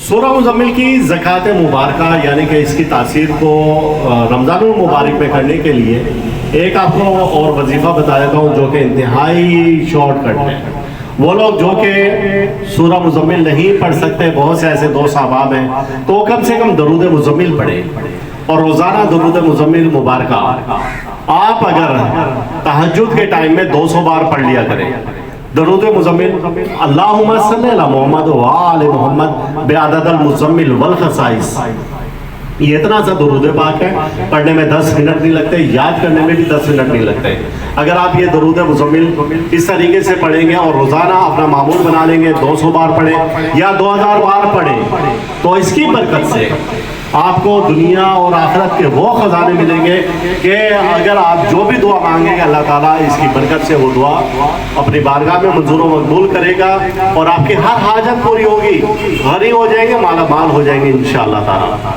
सूरह मुज़म्मिल की ज़कात मुबारका यानी कि इसकी तासीर को रमज़ान मुबारक में करने के लिए एक आपको और वजीफ़ा बता देता हूँ जो कि इंतहाई शॉर्टकट है। वो लोग जो कि सूरह मुज़म्मिल नहीं पढ़ सकते, बहुत से ऐसे दोस्त अहबाब हैं, तो कम से कम दरूद मुज़म्मिल पढ़े और रोज़ाना दरूद मुज़म्मिल मुबारका आप अगर तहज्जुद के टाइम में 200 बार पढ़ लिया करें। दरूद मुज़म्मिल अल्लाहुम्मा सल्ली अला मुहम्मद व आले मुहम्मद बिअददिल मुज़म्मिल वल खसाइस, ये इतना सा दरूद पाक है, पढ़ने में 10 मिनट नहीं लगते, याद करने में भी 10 मिनट नहीं लगते। अगर आप ये दरूद मुज़म्मिल इस तरीके से पढ़ेंगे और रोज़ाना अपना मामूल बना लेंगे, 200 बार पढ़ें या 2000 बार पढ़ें, तो इसकी बरकत से आपको दुनिया और आखिरत के वो ख़जाने मिलेंगे कि अगर आप जो भी दुआ मांगेंगे अल्लाह ताला इसकी बरकत से वो दुआ अपनी बारगाह में मंजूर व मकबूल करेगा और आपकी हर हाजत पूरी होगी, गनी हो जाएंगे, माला माल हो जाएंगे इंशाअल्लाह ताला।